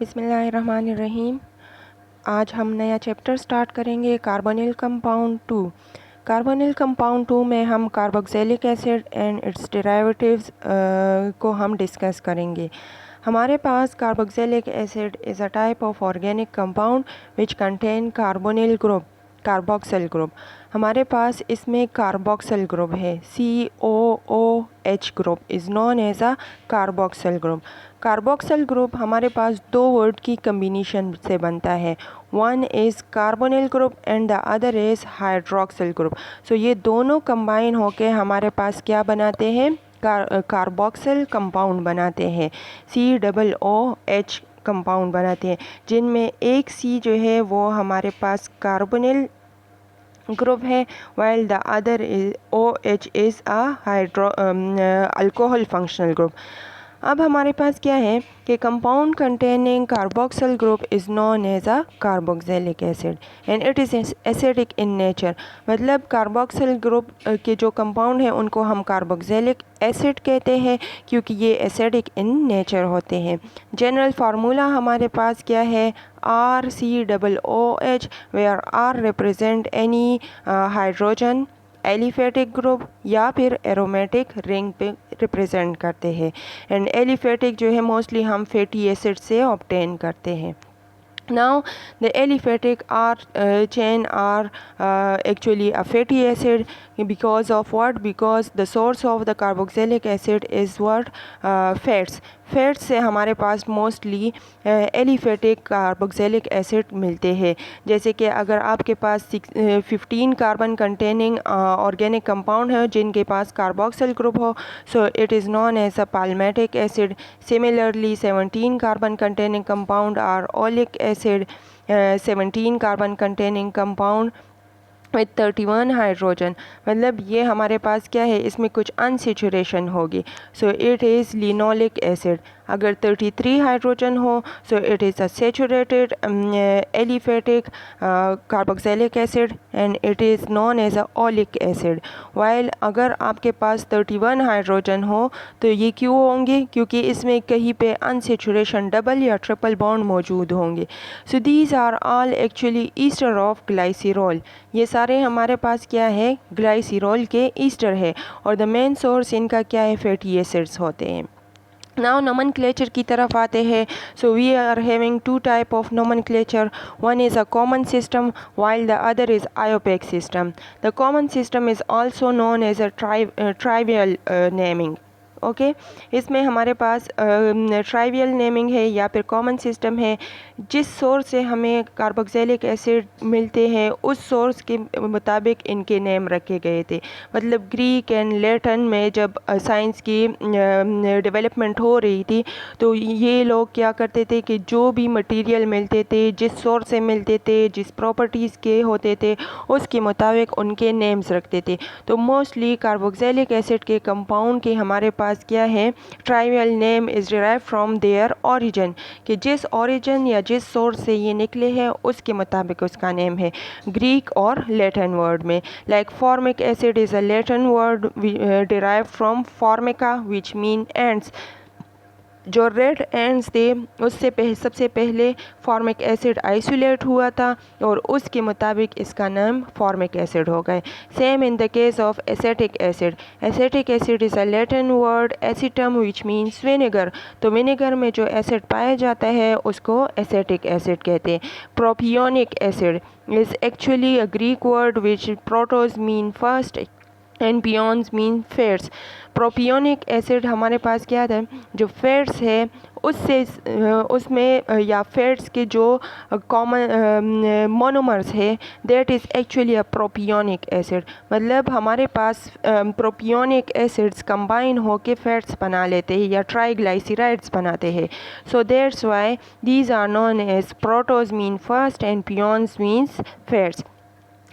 बिस्मिल्लाहिर्रहमानिर्रहीम। आज हम नया चैप्टर स्टार्ट करेंगे कार्बोनिल कंपाउंड 2। कार्बोनिल कंपाउंड 2 में हम carboxylic acid and its derivatives को हम डिस्कस करेंगे। हमारे पास carboxylic acid is a type of organic compound which contain carbonyl group, carboxyl group. हमारे पास इसमें कार्बोक्सिल ग्रुप है, COOH group is known as a carboxyl group. Carboxyl group हमारे पास दो वर्ड की कम्बिनेशन से बनता है, one is carbonyl group and the other is hydroxyl group. So ये दोनों कंबाइन होके हमारे पास क्या बनाते हैं, कार्बोक्सिल कंपाउंड बनाते हैं, COOH कंपाउंड बनाते हैं, जिनमें एक C जो है वो हमारे पास कार्बोनिल ग्रुप है, while the other is OH is a alcohol functional group. अब हमारे पास क्या है कि compound containing carboxyl group is known as a carboxylic acid and it is acidic in nature. मतलब कार्बोक्सिल ग्रुप के जो कंपाउंड हैं उनको हम कार्बोक्सिलिक एसिड कहते हैं क्योंकि ये एसिडिक इन नेचर होते हैं। जनरल फार्मूला हमारे पास क्या है, RCOOH, where R represent any hydrogen aliphatic group या फिर एरोमेटिक रिंग पे रिप्रेजेंट करते हैं। एंड एलिफेटिक जो है मोस्टली हम फैटी एसिड से ऑब्टेन करते हैं। Now the aliphatic chain are actually a fatty acid because of what? Because the source of the carboxylic acid is what? Fats. Fats से हमारे पास मोस्टली एलिफेटिक कार्बोक्सिलिक एसिड मिलते हैं। जैसे कि अगर आपके पास 15 कार्बन कंटेनिंग ऑर्गेनिक कंपाउंड है जिनके पास कार्बोक्सिल ग्रुप हो, so it is known as a palmitic acid. Similarly 17 carbon containing compound are oleic acid, 17 carbon containing compound with 31 hydrogen. मतलब ये हमारे पास क्या है, इसमें कुछ अनसेचुरेशन होगी, so it is linoleic acid. अगर 33 हाइड्रोजन हो so it is a saturated aliphatic carboxylic acid and it is known as a oleic acid. While अगर आपके पास 31 हाइड्रोजन हो तो ये क्यों होंगे, क्योंकि इसमें कहीं पे अनसेचुरेशन डबल या ट्रिपल बॉन्ड मौजूद होंगे। So these are all actually ester of glycerol. ये सारे हमारे पास क्या है, ग्लाइसिरोल के ईस्टर है और द मेन सोर्स इनका क्या है, फैटी एसिड्स होते हैं। नाउ नोमेनक्लेचर की तरफ आते हैं। So we are having two type of nomenclature, one is a common system while the other is IUPAC system. The common system is also known as a trivial naming. Okay इसमें हमारे पास trivial naming है या फिर common system है। जिस source से हमें carboxylic acid मिलते हैं उस सोर्स के मुताबिक इनके नेम रखे गए थे। मतलब ग्रीक एंड लैटिन में जब साइंस की डेवलपमेंट हो रही थी तो ये लोग क्या करते थे कि जो भी मटेरियल मिलते थे, जिस सोर्स से मिलते थे, जिस प्रॉपर्टीज़ के होते थे, उसके मुताबिक उनके नेम्स रखते थे। तो मोस्टली कार्बोक्सिलिक एसिड के कंपाउंड के हमारे पास क्या है, trivial name is derive from their origin, कि जिस ओरिजिन या जिस सोर्स से ये निकले हैं उसके मुताबिक उसका नेम है। ग्रीक और लैटिन वर्ड में like formic acid is a Latin word derive from Formica which mean ends. जो रेड एंड्स थे उससे सबसे पहले फॉर्मिक एसिड आइसोलेट हुआ था और उसके मुताबिक इसका नाम फॉर्मिक एसिड हो गए। Same in the case of acetic acid. Acetic acid is a Latin word एसिटम which means vinegar. तो विनेगर में जो एसिड पाया जाता है उसको एसेटिक एसिड कहते हैं। Propionic acid is actually a Greek word which protos mean first and pions mean fats. प्रोपियोनिक एसिड हमारे पास क्या था, जो फेट्स है उससे उसमें या फेट्स के जो कॉमन मोनोमर्स है that is actually a propionic acid. मतलब हमारे पास प्रोपियोनिक एसिड्स कंबाइन होके फैट्स बना लेते हैं या ट्राइग्लाइसराइड्स बनाते हैं। So that's why these are known as protos mean first and pions means fats.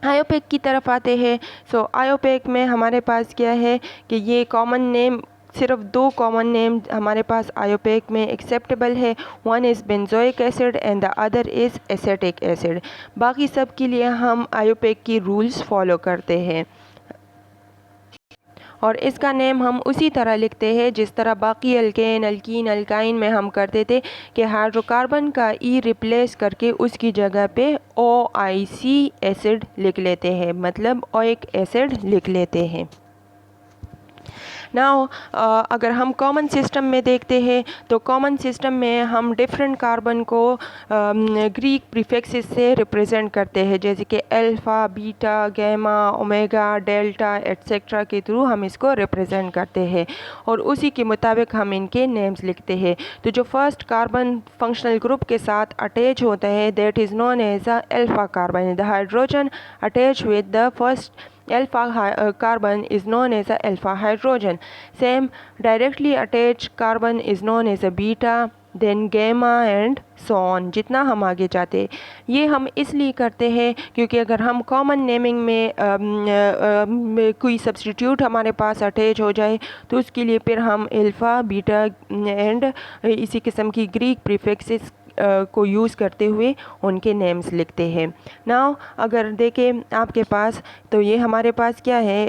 IUPAC की तरफ आते हैं। सो आयोपेक में हमारे पास क्या है कि ये कॉमन नेम, सिर्फ दो कॉमन नेम हमारे पास आयोपेक में एक्सेप्टेबल है, one is benzoic acid and the other is acetic acid. बाकी सब के लिए हम आयोपेक की रूल्स फॉलो करते हैं। और इसका नेम हम उसी तरह लिखते हैं जिस तरह बाकी अल्केन, अल्कीन, अल्काइन में हम करते थे कि हाइड्रोकार्बन का ई रिप्लेस करके उसकी जगह पे OIC एसिड लिख लेते हैं, मतलब ओइक एसिड लिख लेते हैं। नाउ अगर हम कॉमन सिस्टम में देखते हैं तो कॉमन सिस्टम में हम डिफरेंट कार्बन को ग्रीक प्रीफिक्सेस से रिप्रेजेंट करते हैं, जैसे कि alpha, beta, gamma, omega, delta etcetera के थ्रू हम इसको रिप्रेजेंट करते हैं और उसी के मुताबिक हम इनके नेम्स लिखते हैं। तो जो फर्स्ट कार्बन फंक्शनल ग्रुप के साथ अटैच होता है that is known as a alpha carbon. The hydrogen attach with the first alpha carbon is known as a alpha hydrogen. Same directly attached carbon is known as a beta, then gamma and so on। जितना हम आगे जाते ये हम इसलिए करते हैं क्योंकि अगर हम कॉमन नेमिंग में कोई सब्सटीट्यूट हमारे पास अटैच हो जाए तो उसके लिए फिर हम अल्फ़ा, बीटा एंड इसी किस्म की ग्रीक प्रीफिक्सेस को यूज़ करते हुए उनके नेम्स लिखते हैं। नाउ अगर देखें आपके पास तो ये हमारे पास क्या है,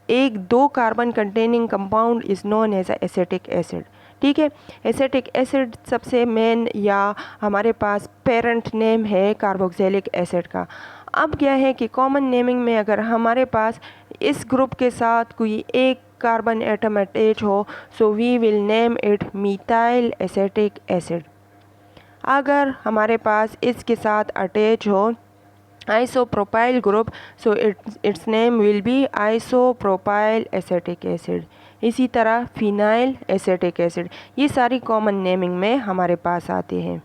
एक 2 carbon containing compound is known as acetic acid. ठीक है, एसिटिक एसिड सबसे मेन या हमारे पास पेरेंट नेम है कार्बोक्सिलिक एसिड का। अब क्या है कि कॉमन नेमिंग में अगर हमारे पास इस ग्रुप के साथ कोई एक कार्बन एटम अटैच हो so we will name it methyl acetic acid. अगर हमारे पास इसके साथ अटैच हो isopropyl group so its name will be isopropyl acetic acid. इसी तरह फिनाइल एसिटिक एसिड, ये सारी कॉमन नेमिंग में हमारे पास आते हैं।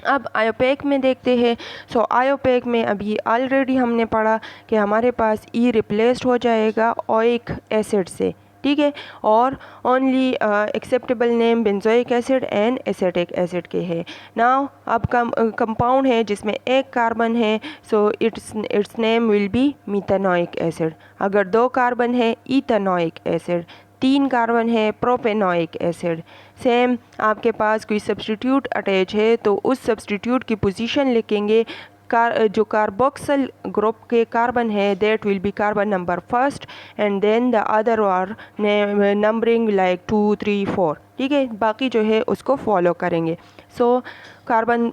अब आयोपेक में देखते हैं। सो आयोपेक में अभी ऑलरेडी हमने पढ़ा कि हमारे पास ई रिप्लेस्ड हो जाएगा ओइक एसिड से। ठीक है, और only acceptable name benzoic acid and acetic acid के है। नाउ अब कंपाउंड है जिसमें एक कार्बन है so its name will B methanoic acid. अगर 2 कार्बन है इथेनोइक एसिड, 3 कार्बन है प्रोपेनोइक एसिड। सेम आपके पास कोई सब्सटीट्यूट अटैच है तो उस सब्सटीट्यूट की पोजीशन लिखेंगे। जो कार्बोक्सिल ग्रुप के कार्बन है that will be carbon number first and then the other are numbering like 2, 3, 4। ठीक है, बाकी जो है उसको फॉलो करेंगे। सो कार्बन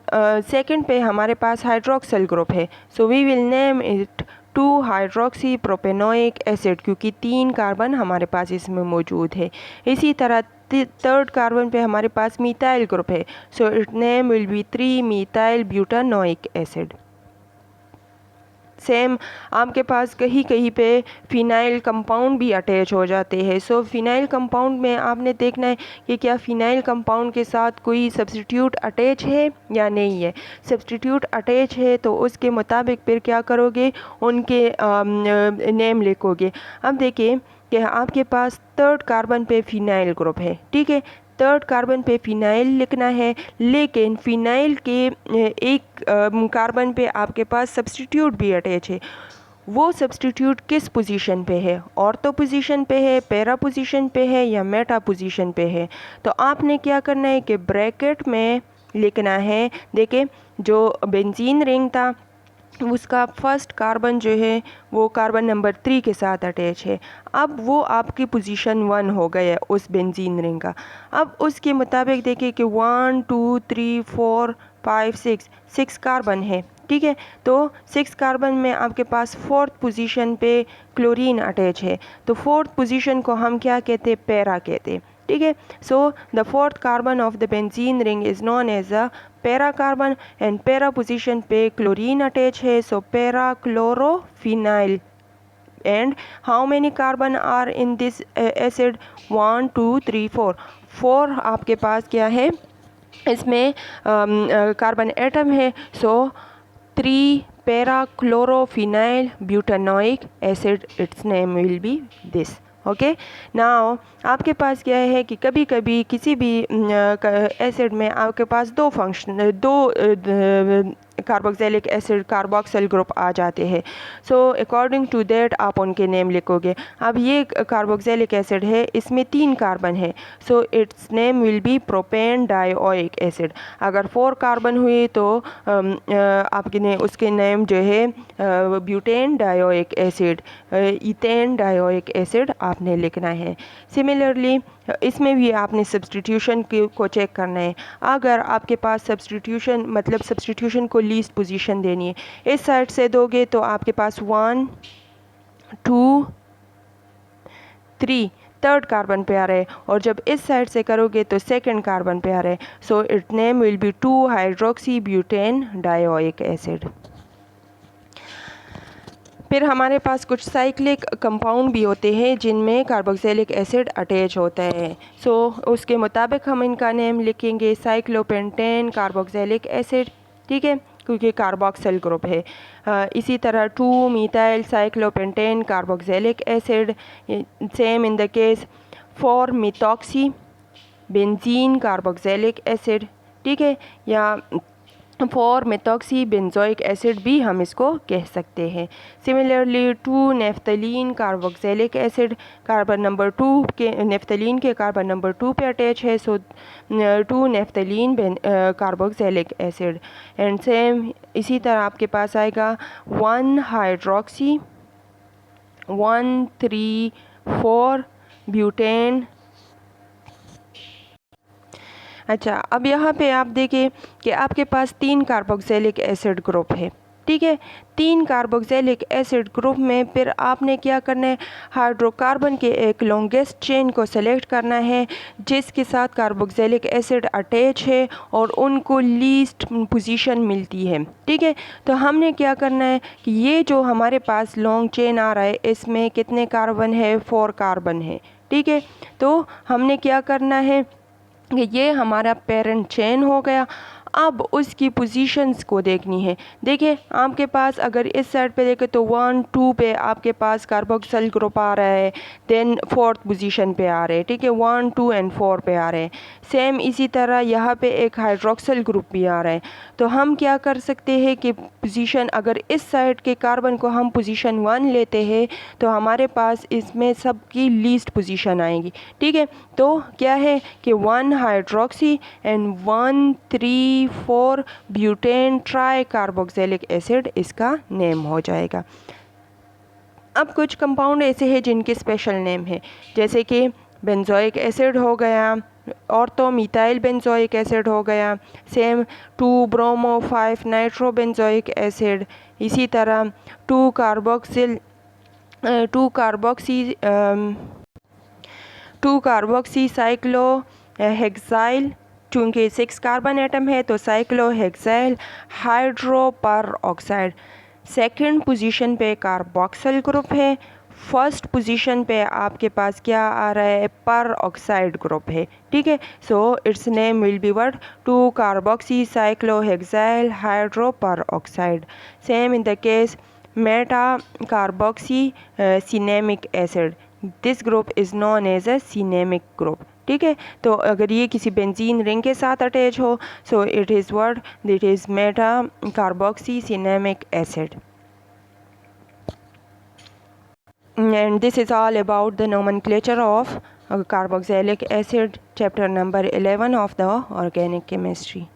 सेकंड पे हमारे पास हाइड्रोक्सिल ग्रुप है so we will name it 2 hydroxy propanoic acid, क्योंकि 3 कार्बन हमारे पास इसमें मौजूद है। इसी तरह थर्ड कार्बन पे हमारे पास मिथाइल ग्रुप है so it name will B 3 methyl butanoic acid. Same आपके पास कहीं कहीं पे फिनाइल कंपाउंड भी अटैच हो जाते हैं। सो फिनाइल कंपाउंड में आपने देखना है कि क्या फिनाइल कंपाउंड के साथ कोई सब्सटीट्यूट अटैच है या नहीं है। सब्सटीट्यूट अटैच है तो उसके मुताबिक फिर क्या करोगे, उनके नेम लिखोगे। अब देखिए कि आपके पास थर्ड कार्बन पे फिनाइल ग्रुप है। ठीक है, थर्ड कार्बन पे फिनाइल लिखना है, लेकिन फिनाइल के एक कार्बन पे आपके पास सब्सटीट्यूट भी अटैच है। वो सब्सटीट्यूट किस पोजीशन पे है, ऑर्थो पोजीशन पे है, पैरा पोजीशन पे है या मेटा पोजीशन पे है। तो आपने क्या करना है कि ब्रैकेट में लिखना है। देखिए जो बेंजीन रिंग था उसका फर्स्ट कार्बन जो है वो कार्बन नंबर 3 के साथ अटैच है। अब वो आपकी पोजीशन 1 हो गया उस बेंजीन रिंग का। अब उसके मुताबिक देखिए कि 1, 2, 3, 4, 5, 6 कार्बन है। ठीक है, तो 6 कार्बन में आपके पास 4th पोजीशन पे क्लोरीन अटैच है। तो 4th पोजीशन को हम क्या कहते हैं, पैरा कहते हैं। ठीक है, so the 4th carbon of the benzene ring is known as a para carbon and para position पे क्लोरीन अटैच है सो para chlorophenyl. And how many carbon are in this acid, 1, 2, 3, 4। 4 आपके पास क्या है इसमें कार्बन एटम है सो 3 para chlorophenyl butanoic acid, it's name will B this. Okay, now आपके पास क्या है कि कभी कभी किसी भी एसिड में आपके पास 2 कार्बोक्सिलिक एसिड कार्बोक्सिल ग्रुप आ जाते हैं। सो अकॉर्डिंग टू दैट आप उनके नेम लिखोगे। अब ये कार्बोक्सिलिक एसिड है, इसमें 3 कार्बन है, so its name will B propane dioic acid. अगर 4 कार्बन हुए तो आपके उसके नेम जो है butane dioic acid, ethane dioic acid आपने लिखना है। सिमिलरली इसमें भी आपने सब्स्टिट्यूशन को चेक करना है। अगर आपके पास सब्स्टिट्यूशन मतलब सब्स्टिट्यूशन को लीस्ट पोजीशन देनी है, इस साइड से दोगे तो आपके पास 1 2 3 थर्ड कार्बन पे आ रहा है, और जब इस साइड से करोगे तो सेकंड कार्बन पे आ रहा है। So it name will B 2 hydroxy butane dioic acid. फिर हमारे पास कुछ साइक्लिक कंपाउंड भी होते हैं जिनमें कार्बोक्सिलिक एसिड अटैच होता है। सो उसके मुताबिक हम इनका नेम लिखेंगे साइक्लोपेंटेन कार्बोक्सिलिक एसिड, ठीक है, क्योंकि कार्बोक्सिल ग्रुप है। इसी तरह 2 methyl cyclopentane carboxylic acid, same in the case 4 methoxy benzene carboxylic acid, ठीक है, या 4 मेथॉक्सी बेंजोइक एसिड भी हम इसको कह सकते हैं। Similarly 2 naphthalene carboxylic acid carbon number 2 के नेफ्थलीन के कार्बन नंबर 2 पे अटैच है, सो 2 naphthalene carboxylic acid. And same इसी तरह आपके पास आएगा 1 हाइड्रोक्सी 1 3 4 ब्यूटेन। अच्छा, अब यहाँ पे आप देखिए कि आपके पास 3 कार्बोक्सिलिक एसिड ग्रुप है, ठीक है। 3 कार्बोक्सिलिक एसिड ग्रुप में फिर आपने क्या करना है, हाइड्रोकार्बन के एक लॉन्गेस्ट चेन को सेलेक्ट करना है जिसके साथ कार्बोक्सिलिक एसिड अटैच है और उनको लीस्ट पोजीशन मिलती है, ठीक है। तो हमने क्या करना है कि ये जो हमारे पास लॉन्ग चेन आ रहा है इसमें कितने कार्बन है, 4 कार्बन है, ठीक है। तो हमने क्या करना है कि ये हमारा पेरेंट चेन हो गया। अब उसकी पोजीशंस को देखनी है। देखिए आपके पास अगर इस साइड पे देखें तो 1 2 पे आपके पास कार्बोक्सिल ग्रुप आ रहा है, देन 4th पोजीशन पे आ रहे हैं, ठीक है, 1 2 एंड 4 पे आ रहे हैं। सेम इसी तरह यहाँ पे एक हाइड्रोक्सिल ग्रुप भी आ रहा है। तो हम क्या कर सकते हैं कि पोजीशन अगर इस साइड के कार्बन को हम पोजीशन 1 लेते हैं तो हमारे पास इसमें सबकी लीस्ट पोजीशन आएगी, ठीक है। तो क्या है कि 1 hydroxy and 1 3 4 butane try carboxylic acid इसका नेम हो जाएगा। अब कुछ कंपाउंड ऐसे हैं जिनके स्पेशल नेम है, जैसे कि बेंजोइक एसिड हो गया, और तो मिथाइल बेंजोइक एसिड हो गया, same 2 bromo 5 nitro benzoic acid, इसी तरह 2 कार्बोक्सी साइक्लो हेक्साइल, चूँकि 6 कार्बन एटम है तो साइक्लोहेक्साइल हाइड्रो पर ऑक्साइड। सेकंड पोजीशन पे कार्बोक्सिल ग्रुप है, फर्स्ट पोजीशन पे आपके पास क्या आ रहा है, पर ऑक्साइड ग्रुप है, ठीक है। So its name will be what, 2 carboxy cyclohexyl hydroperoxide. Same in the case meta carboxy cinnamic acid, this group is known as a cinnamic group, ठीक है। तो अगर ये किसी बेंजीन रिंग के साथ अटैच हो, so it is what, that is meta carboxy cinnamic acid. And this is all about the nomenclature of carboxylic acid, chapter number 11 of the organic chemistry.